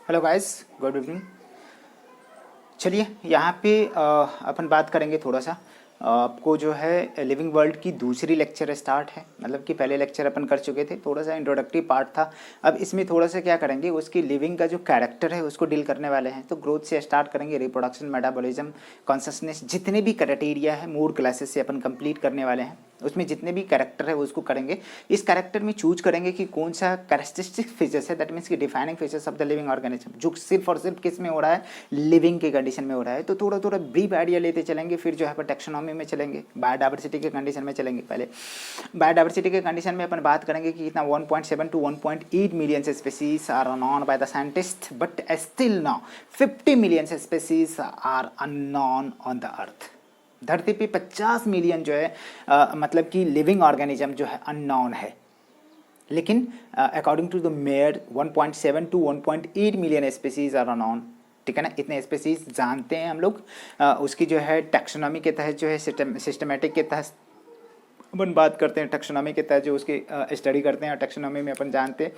Hello guys, good evening. चलिए यहाँ पे अपन बात करेंगे थोड़ा सा। आपको जो है लिविंग वर्ल्ड की दूसरी लेक्चर स्टार्ट है। मतलब कि पहले लेक्चर अपन कर चुके थे, थोड़ा सा इंट्रोडक्टरी पार्ट था। अब इसमें थोड़ा सा क्या करेंगे, उसकी लिविंग का जो कैरेक्टर है उसको डील करने वाले हैं। तो ग्रोथ से स्टार्ट करेंगे, रिप्रोडक्शन, मेटाबॉलिज्म, कॉन्शसनेस, जितने भी क्राइटेरिया है मूड क्लासेस से अपन कंप्लीट करने वाले हैं। उसमें जितने भी कैरेक्टर है उसको करेंगे। इस कैरेक्टर में चूज करेंगे कि कौन सा कैरेक्टरिस्टिक फीचर्स है, दैट मीन्स की defining features of the living organism, जो सिर्फ और सिर्फ किस में हो रहा है, लिविंग के कंडीशन में हो रहा है। तो थोड़ा थोड़ा ब्रीफ आइडिया लेते चलेंगे, फिर जो है अपन टेक्सोनॉमी में चलेंगे, बायोडाइवर्सिटी के कंडीशन में चलेंगे। पहले बायोडाइवर्सिटी के कंडीशन में अपन बात करेंगे कि कितना 1.7 to 1.8 million species are known by the scientist, but still now 50 million species are unknown on the earth. धरती पे 50 मिलियन जो है मतलब कि लिविंग ऑर्गेनिज्म जो है अननोन है। लेकिन according to the Mayr 1.7 to 1.8 million species are unknown. ठीक है ना, इतने स्पीसीज जानते हैं हम लोग। उसकी जो है टैक्सोनॉमी के तहत जो है सिस्टमेटिक के तहत अपन बात करते हैं। टैक्सोनॉमी के तहत जो उसकी स्टडी करते हैं, टैक्सोनॉमी में अपन जानते हैं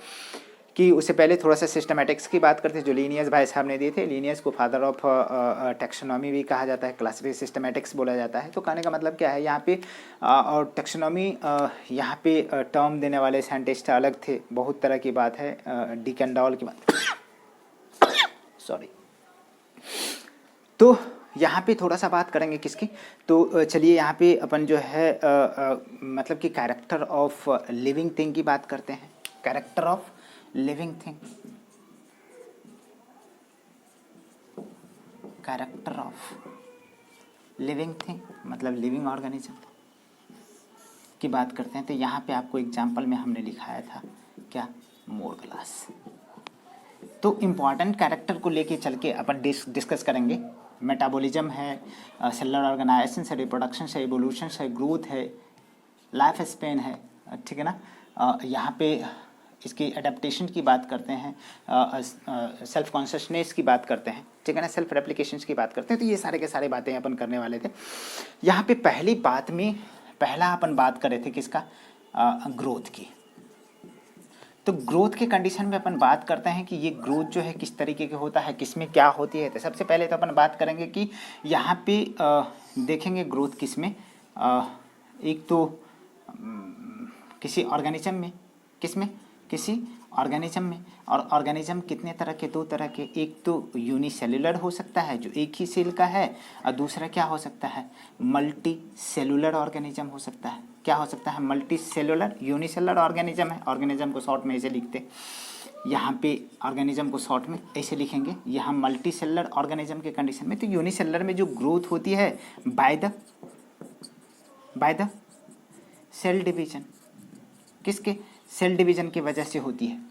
कि उससे पहले थोड़ा सा सिस्टमेटिक्स की बात करते हैं, जो लीनियस भाई साहब ने दिए थे। लीनियस को फादर ऑफ टैक्सोनॉमी भी कहा जाता है, क्लासिफिक सिस्टमेटिक्स बोला जाता है। तो कहने का मतलब क्या है यहाँ पे, और टैक्सोनॉमी यहाँ पे टर्म देने वाले साइंटिस्ट अलग थे। बहुत तरह की बात है, डी कैंडॉल की बात सॉरी। तो यहाँ पे थोड़ा सा बात करेंगे किसकी। तो चलिए यहाँ पे अपन जो है मतलब कि कैरेक्टर ऑफ लिविंग थिंग की बात करते हैं। Character of living thing, character of living thing मतलब लिविंग ऑर्गेनिज्म की बात करते हैं। तो यहाँ पे आपको एग्जाम्पल में हमने लिखाया था क्या, मोर ग्लास। तो इम्पॉर्टेंट कैरेक्टर को लेके चल के अपन डिस्कस करेंगे। मेटाबॉलिज्म है, सेलुलर ऑर्गेनाइजेशन है, रिप्रोडक्शन है, इवोल्यूशन है, ग्रोथ है, लाइफ स्पेन है। ठीक है ना। यहाँ पे इसकी एडेप्टेशन की बात करते हैं, सेल्फ कॉन्शसनेस की बात करते हैं। ठीक है ना, सेल्फ रेप्लिकेशंस की बात करते हैं। तो ये सारे के सारे बातें अपन करने वाले थे। यहाँ पे पहली बात में पहला अपन बात कर रहे थे किसका, ग्रोथ की। तो ग्रोथ के कंडीशन में अपन बात करते हैं कि ये ग्रोथ जो है किस तरीके का होता है, किस में क्या होती है। तो सबसे पहले तो अपन बात करेंगे कि यहाँ पे देखेंगे ग्रोथ किस में, एक तो किसी ऑर्गेनिज्म में, किस में, किसी ऑर्गेनिज्म में। और ऑर्गेनिज्म कितने तरह के, दो तरह के। एक तो यूनिसेलुलर हो सकता है जो एक ही सेल का है, और दूसरा क्या हो सकता है, मल्टी सेलुलर ऑर्गेनिज्म हो सकता है। क्या हो सकता है, मल्टी सेलुलर। यूनिसेलुलर ऑर्गेनिज्म है, ऑर्गेनिज्म को शॉर्ट में ऐसे लिखते हैं। यहाँ पे ऑर्गेनिज्म को शॉर्ट में ऐसे लिखेंगे। यहाँ मल्टी सेलुलर ऑर्गेनिज्म के कंडीशन में, तो यूनिसेलुलर में जो ग्रोथ होती है बाय द सेल डिवीजन, किसके, सेल डिवीजन की वजह से होती है।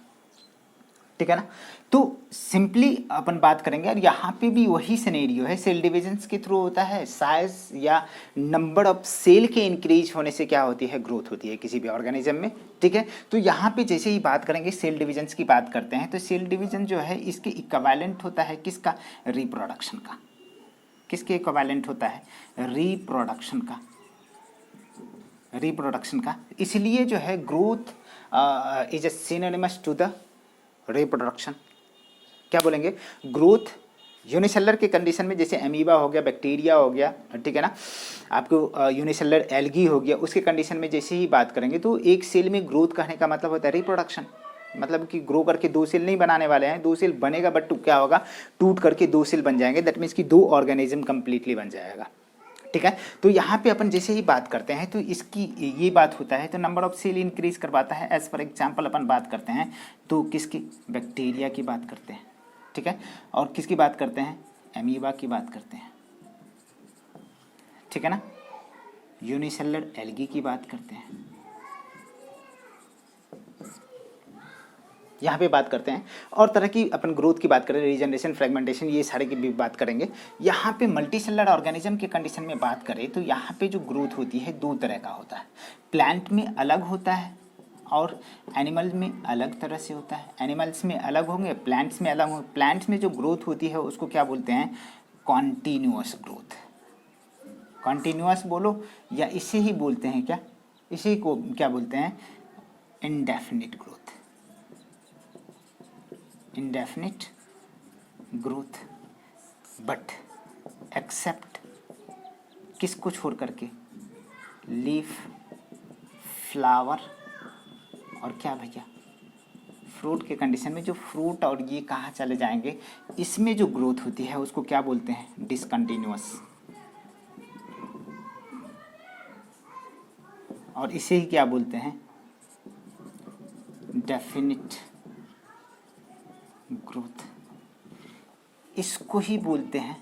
ठीक है ना। तो सिंपली अपन बात करेंगे, और यहाँ पे भी वही सिनेरियो है, सेल डिविजन्स के थ्रू होता है। साइज या नंबर ऑफ सेल के इंक्रीज होने से क्या होती है, ग्रोथ होती है किसी भी ऑर्गेनिज्म में। ठीक है। तो यहाँ पे जैसे ही बात करेंगे सेल डिविजन्स की बात करते हैं, तो सेल डिवीजन जो है इसके इक्विवेलेंट होता है किसका, रिप्रोडक्शन का। किसके इक्विवेलेंट होता है, रिप्रोडक्शन का, रिप्रोडक्शन का। इसलिए जो है growth is a synonymous to the reproduction. क्या बोलेंगे, ग्रोथ यूनिसेलर के कंडीशन में, जैसे एमीबा हो गया, बैक्टीरिया हो गया, ठीक है ना, आपको यूनिसेलर एल्गी हो गया, उसके कंडीशन में जैसे ही बात करेंगे तो एक सेल में ग्रोथ कहने का मतलब होता है रिप्रोडक्शन। मतलब कि ग्रो करके दो सेल नहीं बनाने वाले हैं, दो सेल बनेगा बट क्या होगा, टूट करके दो सेल बन जाएंगे। दैट मीन्स कि दो ऑर्गेनिज्म कंप्लीटली बन जाएगा। ठीक है। तो यहाँ पे अपन जैसे ही बात करते हैं तो इसकी ये बात होता है, तो नंबर ऑफ सेल इंक्रीज करवाता है। एज फॉर एग्जांपल अपन बात करते हैं तो किसकी, बैक्टीरिया की बात करते हैं। ठीक है। और किसकी बात करते हैं, एमीबा की बात करते हैं। ठीक है ना, यूनिसेलुलर एल्गी की बात करते हैं। यहाँ पे बात करते हैं और तरह की अपन ग्रोथ की बात करें, रीजनरेशन, फ्रेगमेंटेशन, ये सारे की भी बात करेंगे। यहाँ पे मल्टी सेलुलर ऑर्गेनिज्म के कंडीशन में बात करें तो यहाँ पे जो ग्रोथ होती है दो तरह का होता है। प्लांट में अलग होता है और एनिमल में अलग तरह से होता है। एनिमल्स में अलग होंगे, प्लांट्स में अलग होंगे। प्लांट्स में जो ग्रोथ होती है उसको क्या बोलते हैं, कॉन्टीन्यूअस ग्रोथ। कॉन्टीन्यूअस बोलो या इसे ही बोलते हैं क्या, इसी को क्या बोलते हैं, indefinite growth. Indefinite growth, but except किसको छोड़ करके, लीफ, फ्लावर और क्या भैया, फ्रूट के कंडीशन में जो फ्रूट और ये कहाँ चले जाएंगे, इसमें जो ग्रोथ होती है उसको क्या बोलते हैं, डिसकंटिन्यूअस। और इसे ही क्या बोलते हैं, डेफिनिट ग्रोथ। इसको ही बोलते हैं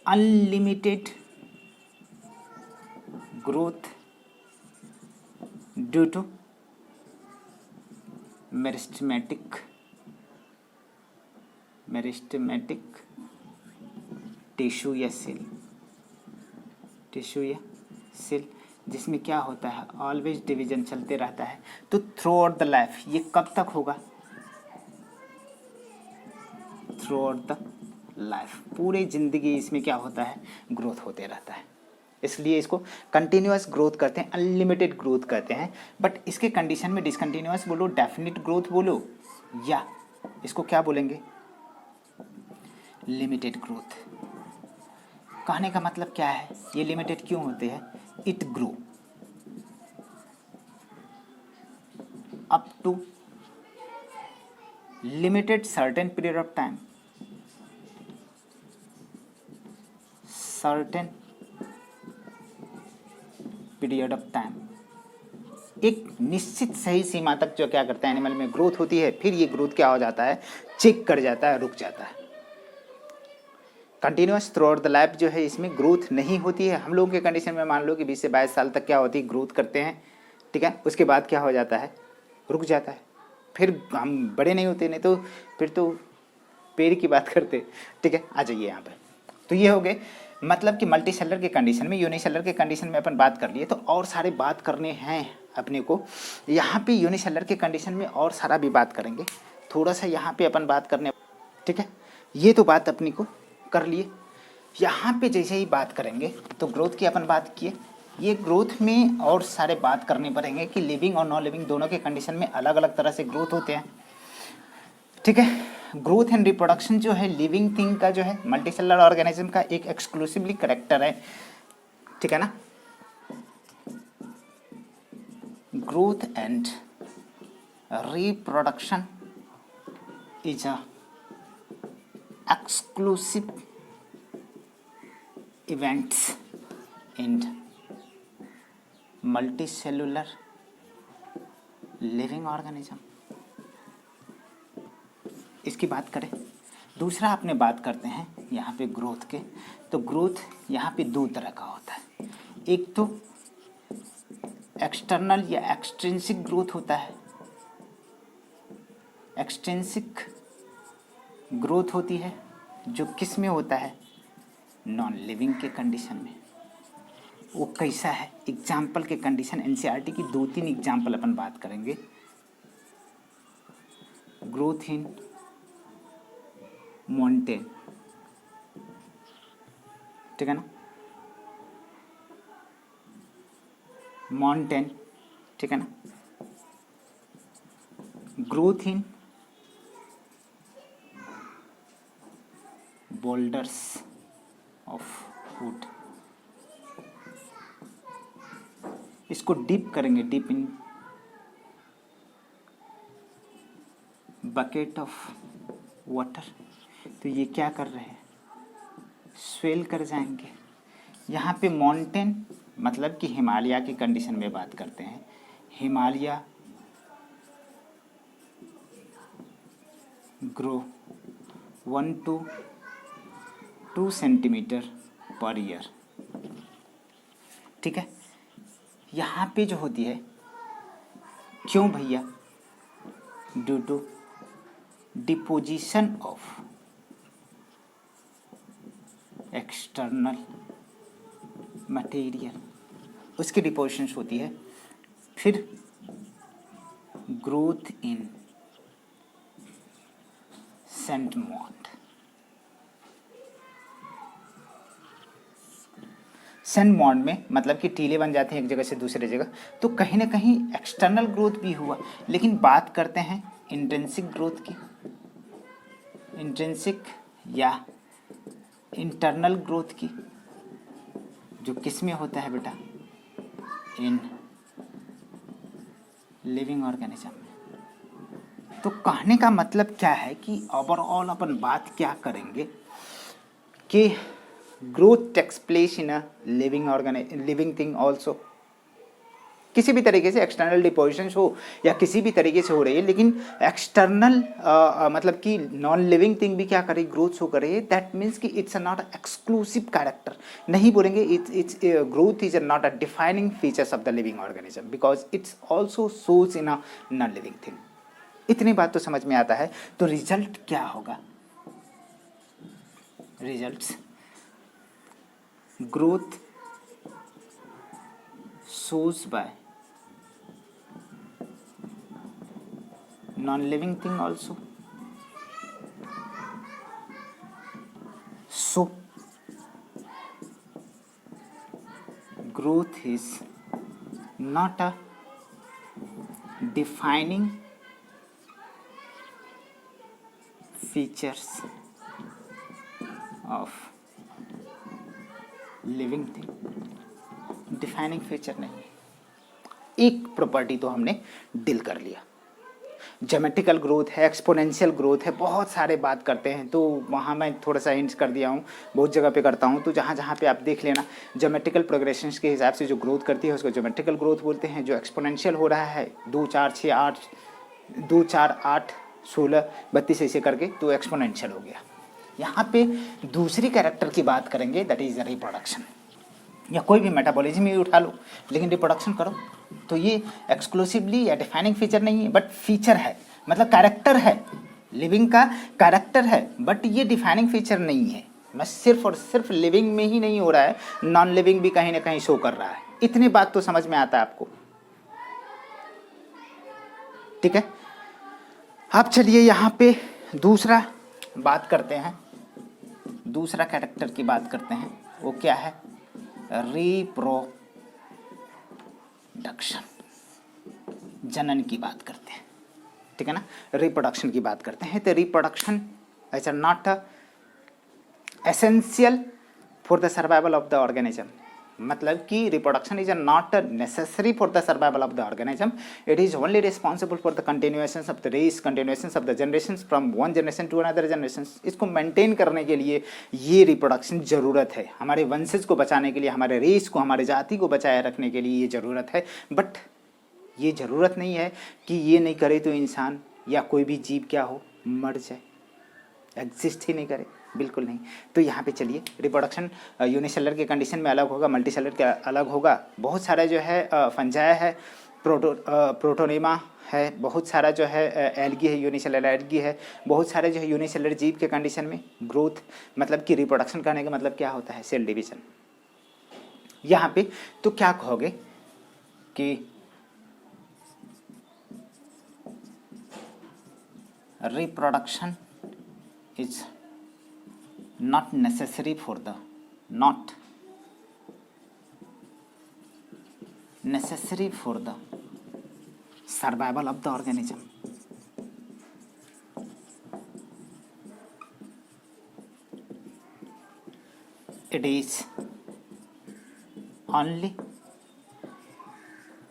unlimited growth due to meristematic tissue या सेल, जिसमें क्या होता है, ऑलवेज डिवीजन चलते रहता है। तो थ्रू आउट द लाइफ, ये कब तक होगा, थ्रू आउट द लाइफ, पूरी जिंदगी इसमें क्या होता है, ग्रोथ होते रहता है। इसलिए इसको कंटिन्यूअस ग्रोथ करते हैं, अनलिमिटेड ग्रोथ करते हैं। बट इसके कंडीशन में डिसकंटिन्यूअस बोलो, डेफिनिट ग्रोथ बोलो, या इसको क्या बोलेंगे, लिमिटेड ग्रोथ। कहने का मतलब क्या है, ये लिमिटेड क्यों होते हैं, it grow up to limited certain period of time, certain period of time, एक निश्चित सही सीमा तक जो क्या करता है एनिमल में ग्रोथ होती है, फिर ये ग्रोथ क्या हो जाता है, चेक कर जाता है, रुक जाता है। Continuous through out the life जो है इसमें ग्रोथ नहीं होती है। हम लोगों के कंडीशन में मान लो कि 20 से 22 साल तक क्या होती है, ग्रोथ करते हैं, ठीक है, उसके बाद क्या हो जाता है, रुक जाता है, फिर हम बड़े नहीं होते, नहीं तो फिर तो पेड़ की बात करते, ठीक है। आ जाइए यहाँ पे, तो ये हो गए मतलब कि मल्टी सेलर के कंडीशन में। यूनिसेलर के कंडीशन में अपन बात कर लिए, तो और सारे बात करने हैं अपने को। यहाँ पे यूनिसेलर के कंडीशन में और सारा भी बात करेंगे, थोड़ा सा यहाँ पे अपन बात करने, ठीक है। ये तो बात अपनी को कर लिए। यहाँ पे जैसे ही बात करेंगे तो ग्रोथ की अपन बात किए, ये ग्रोथ में और सारे बात करने पड़ेंगे कि लिविंग और नॉन लिविंग दोनों के कंडीशन में अलग अलग तरह से ग्रोथ होते हैं, ठीक है। ग्रोथ एंड रिप्रोडक्शन जो है लिविंग थिंग का जो है, मल्टीसेलुलर ऑर्गेनिज्म का एक एक्सक्लूसिवली करेक्टर है, ठीक है ना। Growth and reproduction is a exclusive events in multicellular living organism। इसकी बात करें, दूसरा अपने बात करते हैं यहाँ पे ग्रोथ के। तो ग्रोथ यहाँ पे दो तरह का होता है, एक तो एक्सटर्नल या एक्सट्रिंसिक ग्रोथ होता है। एक्सट्रिंसिक ग्रोथ होती है जो किस में होता है, नॉन लिविंग के कंडीशन में। वो कैसा है, एग्जाम्पल के कंडीशन, एनसीईआरटी की 2-3 एग्जाम्पल अपन बात करेंगे। ग्रोथ इन माउंटेन, ठीक है ना, माउंटेन, ठीक है ना। Growth in boulders of wood, इसको डिप करेंगे, dip in bucket of water, तो ये क्या कर रहे हैं, स्वेल कर जाएंगे। यहाँ पे माउंटेन मतलब कि हिमालय की कंडीशन में बात करते हैं। Himalaya grow 1 to 2 centimetre per year, ठीक है। यहाँ पे जो होती है, क्यों भैया, due to deposition of external material, उसकी डिपोजिशन होती है। फिर growth in sand mound, sand mound में मतलब कि टीले बन जाते हैं एक जगह से दूसरे जगह, तो कहीं ना कहीं एक्सटर्नल ग्रोथ भी हुआ। लेकिन बात करते हैं इंट्रिंसिक ग्रोथ की, इंट्रिंसिक या इंटरनल ग्रोथ की, जो किस में होता है बेटा, इन लिविंग ऑर्गेनिज्म में। तो कहने का मतलब क्या है कि ओवरऑल अपन बात क्या करेंगे कि growth takes place in a living thing also. किसी भी तरीके से एक्सटर्नल डिपोजिशन हो या किसी भी तरीके से हो रही है, लेकिन एक्सटर्नल मतलब कि नॉन लिविंग थिंग भी क्या करे, ग्रोथ शो करे। दैट मीन्स कि इट्स नॉट एक्सक्लूसिव कैरेक्टर, नहीं बोलेंगे it's growth is not a defining features of the living organism because it's also shows in a non living thing. इतनी बात तो समझ में आता है। तो रिजल्ट क्या होगा, results growth shows by non-living thing also. So growth is not a defining features of living thing, defining feature नहीं है। एक प्रॉपर्टी तो हमने डील कर लिया, ज्योमेट्रिकल ग्रोथ है, एक्सपोनेंशियल ग्रोथ है, बहुत सारे बात करते हैं। तो वहाँ मैं थोड़ा सा हिंट्स कर दिया हूँ, बहुत जगह पे करता हूँ। तो जहाँ जहाँ पे आप देख लेना, ज्योमेट्रिकल प्रोग्रेशंस के हिसाब से जो ग्रोथ करती है उसको ज्योमेट्रिकल ग्रोथ बोलते हैं। जो एक्सपोनेंशियल हो रहा है 2 4 6 8 2 4 8 16 32 ऐसे करके, तो एक्सपोनेंशियल हो गया। यहाँ पे दूसरी कैरेक्टर की बात करेंगे, दैट इज रिप्रोडक्शन। या कोई भी मेटाबॉलिज्म ही उठा लो, लेकिन रिप्रोडक्शन करो तो ये एक्सक्लूसिवली या डिफाइनिंग फीचर नहीं है, बट फीचर है, मतलब कैरेक्टर है, लिविंग का कैरेक्टर है, बट ये डिफाइनिंग फीचर नहीं है। मैं सिर्फ और सिर्फ लिविंग में ही नहीं हो रहा है, नॉन लिविंग भी कहीं ना कहीं शो कर रहा है। इतनी बात तो समझ में आता है आपको, ठीक है। अब चलिए यहाँ पे दूसरा बात करते हैं, दूसरा कैरेक्टर की बात करते हैं। वो क्या है, रिप्रोडक्शन, जनन की बात करते हैं, ठीक है ना। रिप्रोडक्शन की बात करते हैं। तो reproduction is not essential for the survival of the organism, मतलब कि reproduction is not necessary for the survival of the organism, it is only responsible for the continuation of the race, continuation of the generation from one generation to another generation. इसको maintain करने के लिए ये reproduction ज़रूरत है, हमारे वंशज को बचाने के लिए, हमारे रेस को, हमारे जाति को बचाए रखने के लिए ये ज़रूरत है। बट ये ज़रूरत नहीं है कि ये नहीं करे तो इंसान या कोई भी जीव क्या हो, मर जाए, एग्जिस्ट ही नहीं करे, बिल्कुल नहीं। तो यहाँ पे चलिए, रिप्रोडक्शन यूनिसेलर के कंडीशन में अलग होगा, मल्टीसेलर के अलग होगा। बहुत सारा जो है फंजाई है, प्रोटोनिमा है, बहुत सारा जो है एल्गी है, यूनिसेलर एल्गी है, बहुत सारे जो है यूनिसेलर जीव के कंडीशन में ग्रोथ, मतलब कि रिप्रोडक्शन करने का मतलब क्या होता है, सेल डिवीजन। यहाँ पे तो क्या कहोगे कि reproduction is not necessary for the survival of the organism. It is only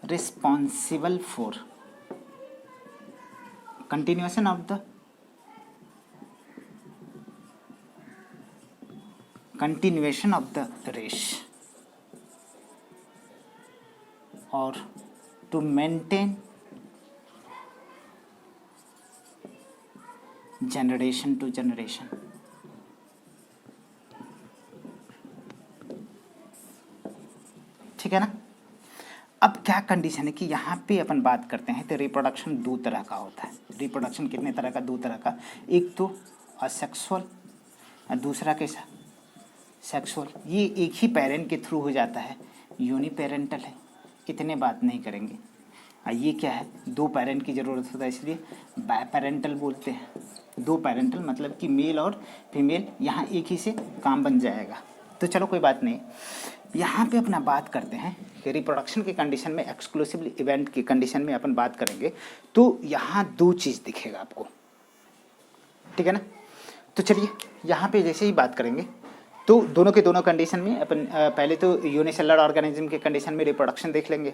responsible for continuation of the race or to maintain generation to generation. ठीक है ना। अब क्या कंडीशन है कि यहाँ पे अपन बात करते हैं तो रिप्रोडक्शन दो तरह का होता है। रिप्रोडक्शन कितने तरह का, दो तरह का, एक तो असेक्सुअल और दूसरा कैसा, सेक्सुअल। ये एक ही पेरेंट के थ्रू हो जाता है, यूनिपेरेंटल है, इतने बात नहीं करेंगे। ये क्या है, दो पेरेंट की ज़रूरत होता है, इसलिए बायपेरेंटल बोलते हैं। दो पेरेंटल मतलब कि मेल और फीमेल, यहाँ एक ही से काम बन जाएगा। तो चलो कोई बात नहीं, यहाँ पे अपना बात करते हैं कि रिप्रोडक्शन के कंडीशन में, एक्सक्लूसिव इवेंट की कंडीशन में अपन बात करेंगे तो यहाँ दो चीज़ दिखेगा आपको, ठीक है ना। तो चलिए यहाँ पे जैसे ही बात करेंगे तो दोनों के दोनों कंडीशन में अपन पहले तो यूनिसेलुलर ऑर्गेनिज्म के कंडीशन में रिप्रोडक्शन देख लेंगे,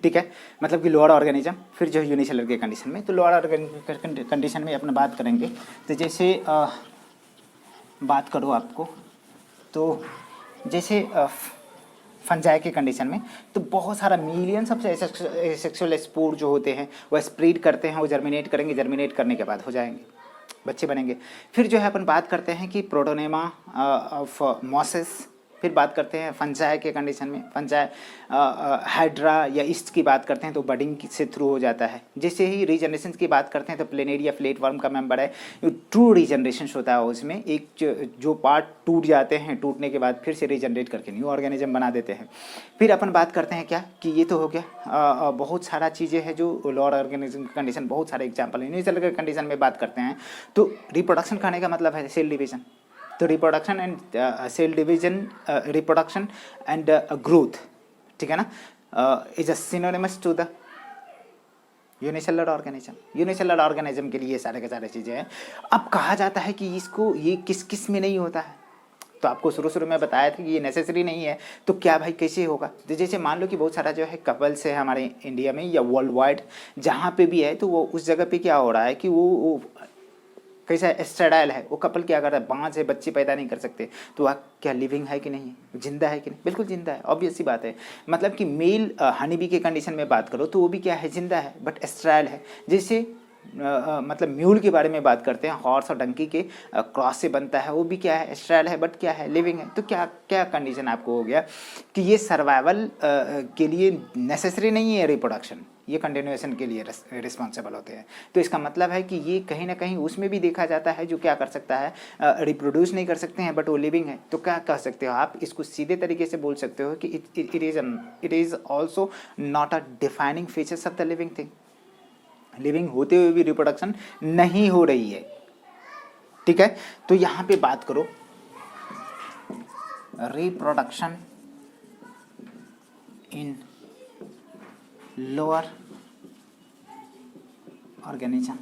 ठीक है, मतलब कि लोअर ऑर्गेनिज्म, फिर जो यूनिसेलुलर के कंडीशन में, तो लोअर ऑर्गेनिज्म कंडीशन में अपन बात करेंगे। तो जैसे बात करो आपको, तो जैसे फंजाई के कंडीशन में तो बहुत सारा मिलियंस ऑफ सेक्सुअल स्पोर जो होते हैं वो स्प्रेड करते हैं, वो जर्मिनेट करेंगे, जर्मिनेट करने के बाद हो जाएंगे, बच्चे बनेंगे। फिर जो है अपन बात करते हैं कि प्रोटोनेमा ऑफ मॉसेस, फिर बात करते हैं फंजाई के कंडीशन में, फंजाई हाइड्रा या ईस्ट की बात करते हैं तो बडिंग से थ्रू हो जाता है। जैसे ही रीजनरेशन की बात करते हैं तो प्लेनेरिया फ्लेट वर्म का मेंबर है, ट्रू रीजनरेशन होता है उसमें, एक जो पार्ट टूट जाते हैं, टूटने के बाद फिर से रीजनरेट करके न्यू ऑर्गेनिज्म बना देते हैं। फिर अपन बात करते हैं क्या कि ये तो हो गया, बहुत सारा चीज़ें हैं जो लोअर ऑर्गेनिज्म कंडीशन, बहुत सारे एग्जाम्पल है। यूनिसेलुलर कंडीशन में बात करते हैं तो रिप्रोडक्शन करने का मतलब है सेल डिवीजन, तो reproduction and cell division, reproduction and growth, ठीक है ना, is a synonymous to the unicellular organism. Unicellular organism के लिए ये सारे के सारे चीज़ें हैं। अब कहा जाता है कि इसको ये किस किस में नहीं होता है, तो आपको शुरू में बताया था कि ये नेसेसरी नहीं है, तो क्या भाई कैसे होगा। तो जैसे मान लो कि बहुत सारा जो है कपल्स है हमारे इंडिया में या वर्ल्ड वाइड जहाँ पे भी है, तो वो उस जगह पे क्या हो रहा है कि वो कैसा स्टेराइल है, वो कपल क्या कर रहा है, बांझ है, बच्चे पैदा नहीं कर सकते, तो वह क्या लिविंग है कि नहीं, जिंदा है कि नहीं, बिल्कुल जिंदा है, ऑब्वियस सी बात है। मतलब कि मेल हनी बी के कंडीशन में बात करो तो वो भी क्या है, जिंदा है, बट स्टेराइल है। जैसे मतलब म्यूल के बारे में बात करते हैं, हॉर्स और डंकी के क्रॉस से बनता है, वो भी क्या है, स्टेराइल है, बट क्या है, लिविंग है। तो क्या क्या कंडीशन आपको हो गया कि ये सर्वाइवल के लिए नेसेसरी नहीं है रिप्रोडक्शन, ये कंटिन्यूएशन के लिए रिस्पॉन्सिबल होते हैं। तो इसका मतलब है कि ये कहीं ना कहीं उसमें भी देखा जाता है जो क्या कर सकता है, रिप्रोड्यूस नहीं कर सकते हैं बट वो लिविंग है। तो क्या कह सकते हो आप, इसको सीधे तरीके से बोल सकते हो कि it is also not a defining features of the living thing. Living होते हुए भी रिप्रोडक्शन नहीं हो रही है, ठीक है। तो यहाँ पे बात करो रिप्रोडक्शन इन लोअर ऑर्गेनिज्म,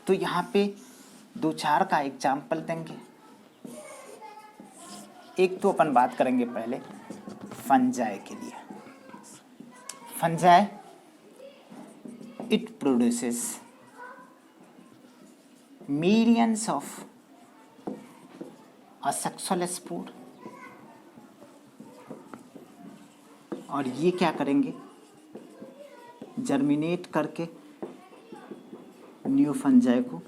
तो यहाँ पे दो चार का एग्जाम्पल देंगे। एक तो अपन बात करेंगे पहले फंजाई के लिए। Fungi it produces millions of asexual spore, और ये क्या करेंगे, जर्मिनेट करके न्यू फंजाई को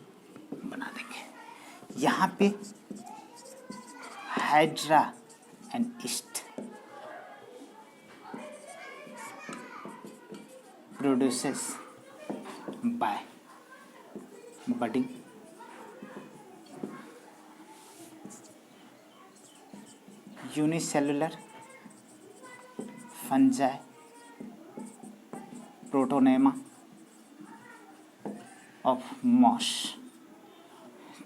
बना देंगे। यहाँ पे hydra and east produces bye budding, unicellular fungi protonema of मॉश,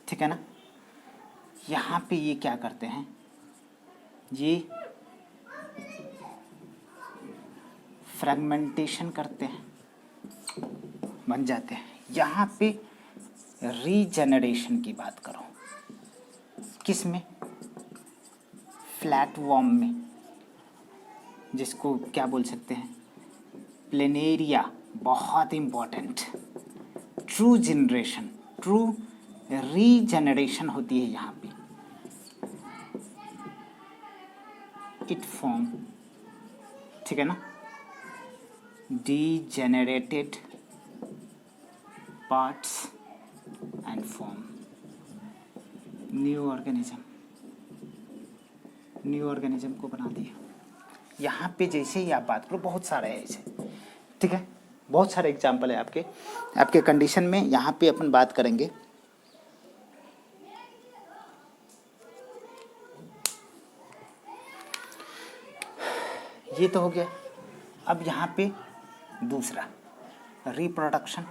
ठीक है ना। यहाँ पे ये क्या करते हैं, ये फ्रेगमेंटेशन करते हैं, बन जाते हैं। यहाँ पे रीजेनरेशन की बात करो, किस में, फ्लैट वॉर्म में, जिसको क्या बोल सकते हैं, प्लेनेरिया, बहुत important. True generation, true regeneration होती है यहाँ पे, इट फॉर्म, ठीक है ना, degenerated parts and form new organism, new organism को बना दिया। यहाँ पे जैसे ही आप बात करो, बहुत सारे है ऐसे, ठीक है, बहुत सारे एग्जाम्पल है आपके आपके कंडीशन में। यहाँ पे अपन बात करेंगे ये तो हो गया। अब यहाँ पे दूसरा रिप्रोडक्शन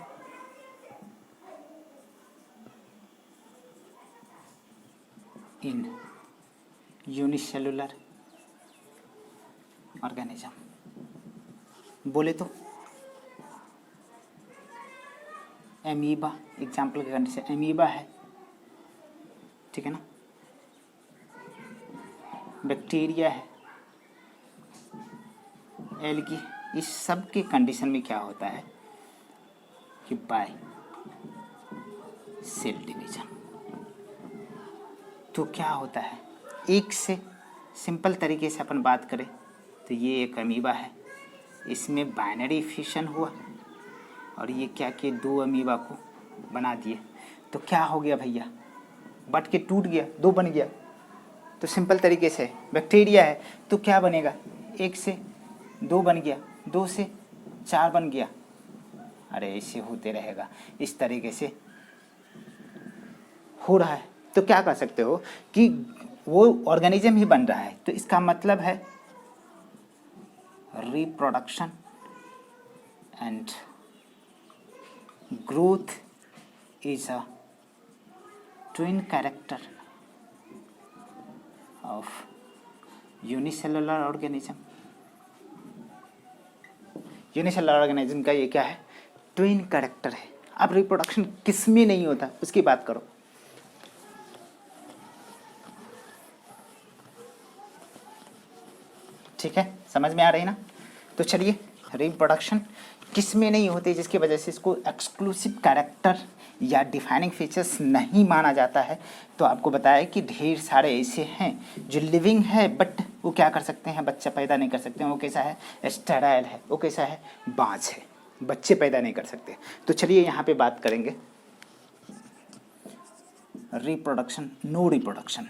इन यूनिसेलुलर ऑर्गेनिज्म, बोले तो एमीबा, एग्जाम्पल के कंडीशन, एमीबा है, ठीक है ना। बैक्टीरिया है, एल्गी, इस सब के कंडीशन में क्या होता है कि बाय सेल डिवीजन। तो क्या होता है, एक से सिंपल तरीके से अपन बात करें तो ये एक अमीबा है, इसमें बाइनरी फिशन हुआ और ये क्या कि दो अमीबा को बना दिए। तो क्या हो गया भैया, बट के टूट गया, दो बन गया। तो सिंपल तरीके से बैक्टीरिया है तो क्या बनेगा, एक से दो बन गया, दो से चार बन गया। अरे ऐसे होते रहेगा, इस तरीके से हो रहा है। तो क्या कर सकते हो कि वो ऑर्गेनिज्म ही बन रहा है, तो इसका मतलब है reproduction and growth is a twin character of unicellular organism। Unicellular organism का ये क्या है, ट्विन कैरेक्टर है। अब रिप्रोडक्शन किस में नहीं होता उसकी बात करो। ठीक है, समझ में आ रही ना। तो चलिए, रिप्रोडक्शन किस में नहीं होती जिसकी वजह से इसको एक्सक्लूसिव कैरेक्टर या डिफाइनिंग फीचर्स नहीं माना जाता है। तो आपको बताया कि ढेर सारे ऐसे हैं जो लिविंग है बट वो क्या कर सकते हैं, बच्चा पैदा नहीं कर सकते हैं। वो कैसा है, स्टेराइल है। वो कैसा है, बांझ है, बच्चे पैदा नहीं कर सकते। तो चलिए यहाँ पे बात करेंगे रिप्रोडक्शन, नो रिप्रोडक्शन।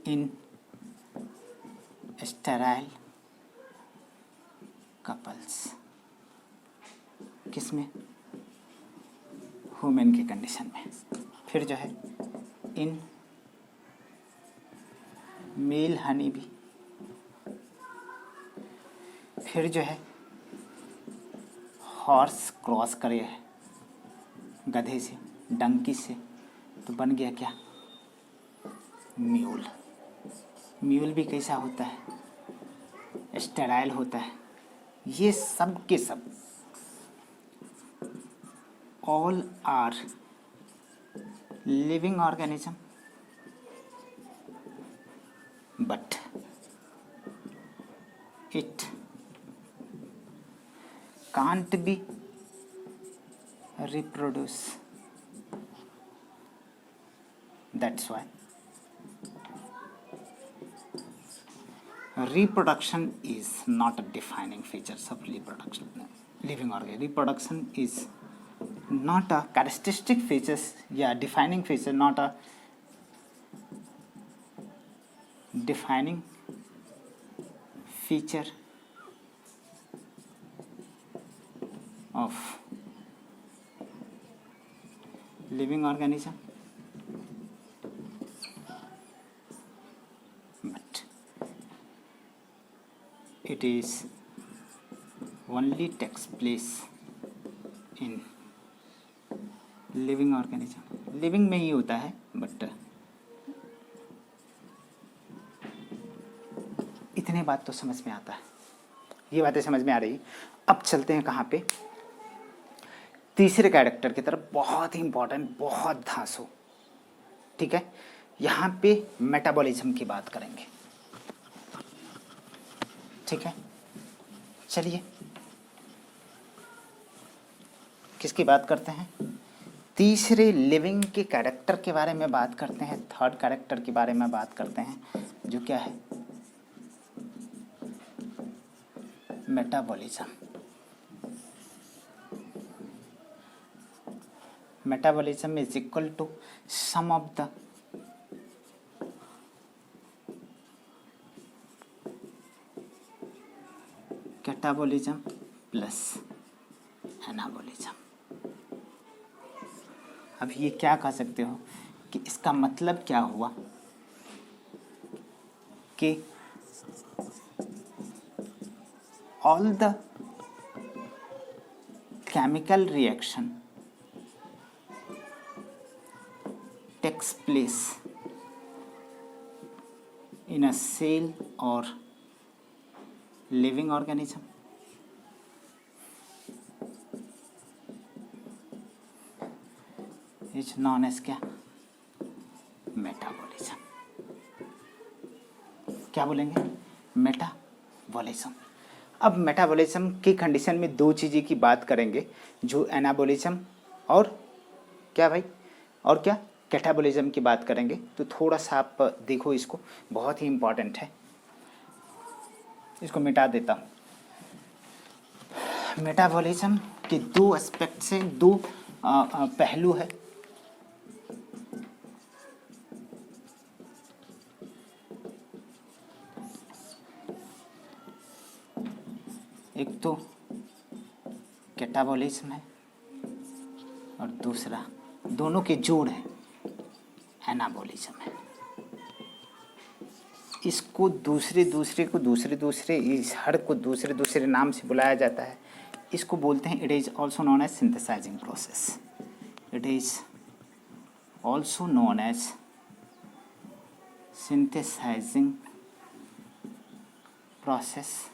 इन स्टेराइल कपल्स, किस में, ह्यूमन के कंडीशन में। फिर जो है इन मेल हनी बी, फिर जो है हॉर्स क्रॉस करे है गधे से, डंकी से, तो बन गया क्या, म्यूल। म्यूल भी कैसा होता है, स्टेराइल होता है। ये सब के सब all are living organism but it can't be reproduce, that's why reproduction is not a defining features of reproduction, living organism। reproduction is not a characteristic features, yeah, defining feature, not a defining feature of living organism, but it is only takes place in living organism। Living में ही होता है, but इतने बात तो समझ में आता है, ये बातें समझ में आ रही। अब चलते हैं कहाँ पे, तीसरे कैरेक्टर की तरफ। बहुत ही इंपॉर्टेंट, बहुत धांसू। ठीक है, यहाँ पे मेटाबॉलिज्म की बात करेंगे। ठीक है, चलिए किसकी बात करते हैं, तीसरे लिविंग के कैरेक्टर के बारे में बात करते हैं। थर्ड कैरेक्टर के बारे में बात करते हैं, जो क्या है, metabolism. Metabolism is equal to sum of the catabolism plus anabolism. अब ये क्या कह सकते हो कि इसका मतलब क्या हुआ कि all the chemical reaction takes place in a cell और living organism is known as क्या, मेटाबॉलिज्म। क्या बोलेंगे, मेटाबॉलिज्म। अब मेटाबॉलिज्म की कंडीशन में दो चीज़ें की बात करेंगे, जो एनाबॉलिज्म और क्या भाई, और क्या, कैटाबॉलिज्म की बात करेंगे। तो थोड़ा सा आप देखो, इसको बहुत ही इम्पॉर्टेंट है। इसको मिटा देता हूँ। मेटाबॉलिज्म के दो एस्पेक्ट से, दो पहलू है। एक तो कैटाबॉलिज्म है और दूसरा, दोनों के जोड़ है, एनाबॉलिज्म है। इसको दूसरे इस हर को दूसरे नाम से बुलाया जाता है। इसको बोलते हैं, it is also known as synthesising process. It is also known as synthesising process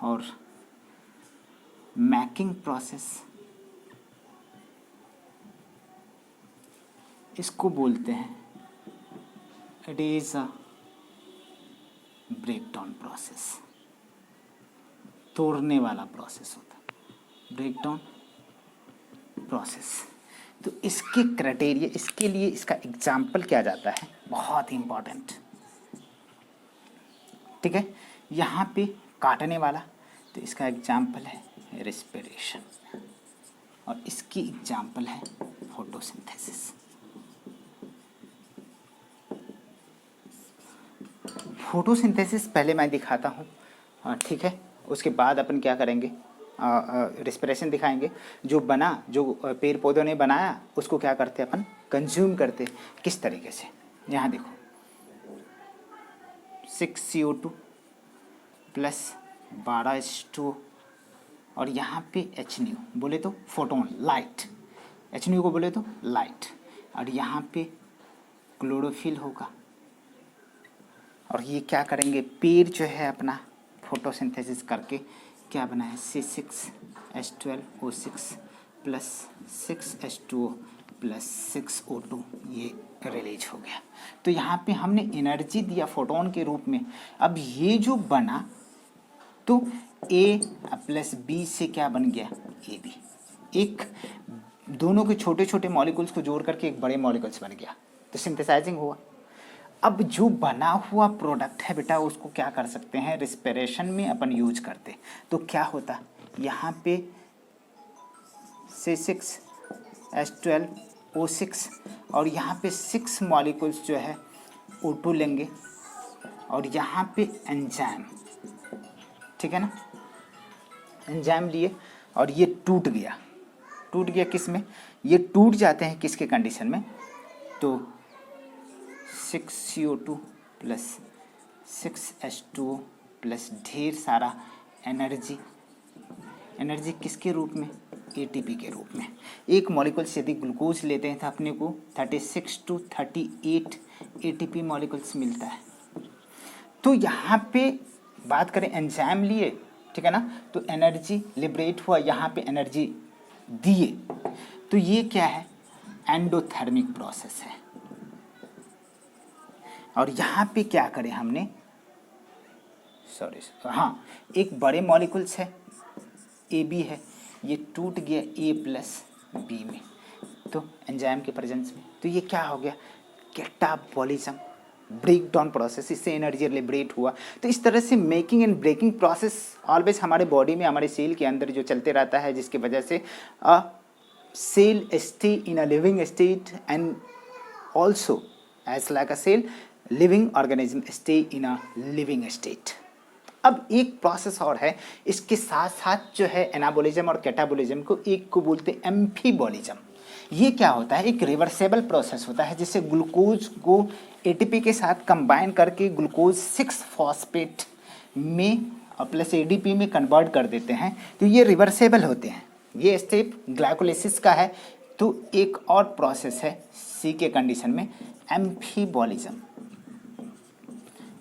और मैकिंग प्रोसेस। इसको बोलते हैं, it is a breakdown process. तोड़ने वाला प्रोसेस होता है, ब्रेकडाउन प्रोसेस। तो इसके क्राइटेरिया, इसके लिए इसका एग्जाम्पल क्या जाता है, बहुत ही इम्पॉर्टेंट। ठीक है, यहाँ पे काटने वाला, तो इसका एग्जाम्पल है रेस्पिरेशन और इसकी एग्जाम्पल है फोटोसिंथेसिस। फोटोसिंथेसिस पहले मैं दिखाता हूँ, ठीक है। उसके बाद अपन क्या करेंगे, रेस्पिरेशन दिखाएंगे। जो बना, जो पेड़ पौधों ने बनाया, उसको क्या करते अपन, कंज्यूम करते। किस तरीके से, यहाँ देखो, 6 CO2 प्लस 12 H2O और यहाँ पे HNO बोले तो फोटोन, लाइट। HNO को बोले तो लाइट, और यहाँ पे क्लोरोफिल होगा। और ये क्या करेंगे, पेड़ जो है अपना फोटोसिंथेसिस करके क्या बना है, C6H12O6 plus 6H2O plus 6O2, ये रिलीज हो गया। तो यहाँ पे हमने एनर्जी दिया फोटोन के रूप में। अब ये जो बना, तो A प्लस B से क्या बन गया, AB। एक दोनों के छोटे छोटे मॉलिक्यूल्स को जोड़ करके एक बड़े मॉलिक्यूल्स बन गया, तो सिंथेसाइजिंग हुआ। अब जो बना हुआ प्रोडक्ट है बेटा, उसको क्या कर सकते हैं, रिस्पिरेशन में अपन यूज करते। तो क्या होता, यहाँ पे C6H12O6 और यहाँ पे 6 मॉलिक्यूल्स जो है O2 लेंगे, और यहाँ पे एंजाइम, ठीक है ना, एंजाइम लिए और ये टूट गया किस में, ये टूट जाते हैं किसके कंडीशन में, तो 6 CO2 प्लस 6H2O प्लस ढेर सारा एनर्जी किसके रूप में, ATP के रूप में। एक मॉलिक्यूल से यदि ग्लूकोज लेते हैं तो अपने को 36 to 38 ATP मॉलिक्यूल्स मिलता है। तो यहाँ पे बात करें, एंजाइम लिए, ठीक है ना, तो एनर्जी लिबरेट हुआ, यहाँ पे एनर्जी दिए, तो ये क्या है, एंडोथर्मिक प्रोसेस है। और यहाँ पे क्या करें हमने, हाँ, एक बड़े मॉलिक्यूल्स है, AB है, ये टूट गया A प्लस B में, तो एंजाइम के प्रेजेंस में, तो ये क्या हो गया, कैटाबॉलिज्म, ब्रेक डाउन प्रोसेस। इससे एनर्जी लिबरेट हुआ। तो इस तरह से making and breaking process always हमारे बॉडी में, हमारे सेल के अंदर जो चलते रहता है, जिसकी वजह से cell stay in a living state and also as like a cell living organism stay in a living state. अब एक प्रोसेस और है, इसके साथ साथ जो है एनाबॉलिज्म और कैटाबॉलिज्म को, एक को बोलते हैं एम्फीबॉलिज्म। ये क्या होता है, एक रिवर्सेबल प्रोसेस होता है, जिससे ग्लूकोज को ATP के साथ कंबाइन करके ग्लूकोज 6 फॉस्फेट में प्लस ADP में कन्वर्ट कर देते हैं। तो ये रिवर्सेबल होते हैं। ये स्टेप ग्लाइकोलाइसिस का है। तो एक और प्रोसेस है C के कंडीशन में, एम्फीबॉलिज्म।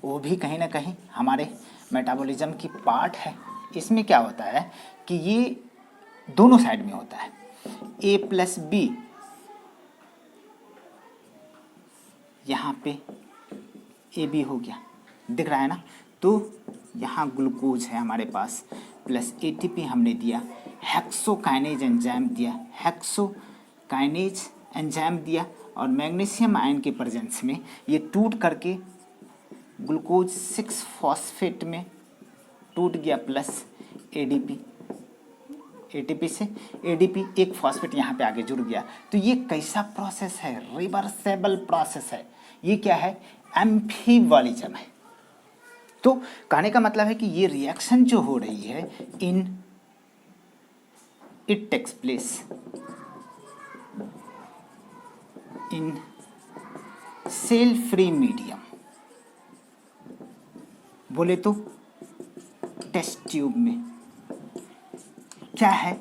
वो भी कहीं ना कहीं हमारे मेटाबॉलिज्म की पार्ट है। इसमें क्या होता है कि ये दोनों साइड में होता है, ए प्लस बी, यहाँ पे ए बी हो गया, दिख रहा है ना। तो यहाँ ग्लूकोज है हमारे पास, प्लस एटीपी हमने दिया, हेक्सोकाइनेज एंजाइम दिया, हेक्सोकाइनेज एंजाइम दिया, और मैग्नीशियम आयन के प्रेजेंस में ये टूट करके ग्लूकोज 6 फॉस्फेट में टूट गया, प्लस एडीपी, एटीपी से एडीपी, एक फॉस्फेट यहाँ पे आगे जुड़ गया। तो ये कैसा प्रोसेस है? रिवर्सेबल प्रोसेस है। ये क्या है? एम्फीबॉलिज्म है। तो कहने का मतलब है कि ये रिएक्शन जो हो रही है it takes place in cell free medium, बोले तो टेस्ट ट्यूब में। क्या है?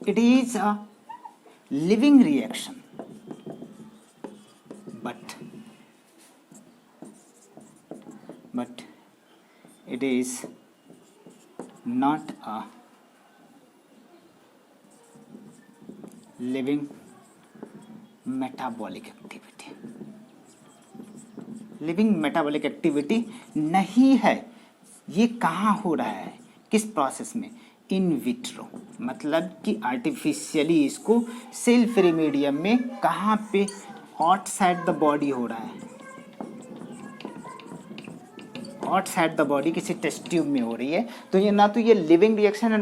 It is a living reaction, but it is not a living metabolic activity. Living metabolic activity नहीं है। ये कहाँ हो रहा है? किस प्रोसेस में? इन विट्रो, मतलब कि आर्टिफिशियली इसको सेल फ्री मीडियम में, कहाँ पे? आउटसाइड द बॉडी हो रहा है, आउटसाइड द बॉडी, किसी टेस्ट ट्यूब में हो रही है। तो ये ना तो ये लिविंग रिएक्शन है,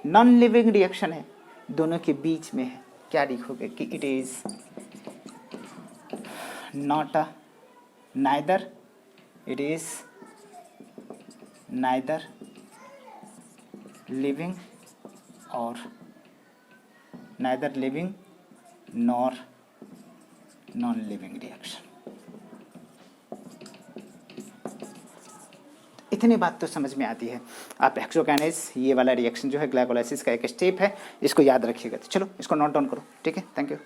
नॉन लिविंग रिएक्शन है, दोनों के बीच में है। क्या लिखोगे कि it is not a neither, it is neither living और neither living nor non living reaction. इतनी बात तो समझ में आती है। आप हेक्सोकाइनेज, ये वाला रिएक्शन जो है ग्लाइकोलाइसिस का एक स्टेप है, इसको याद रखिएगा। तो चलो इसको नोट डाउन करो, ठीक है। Thank you.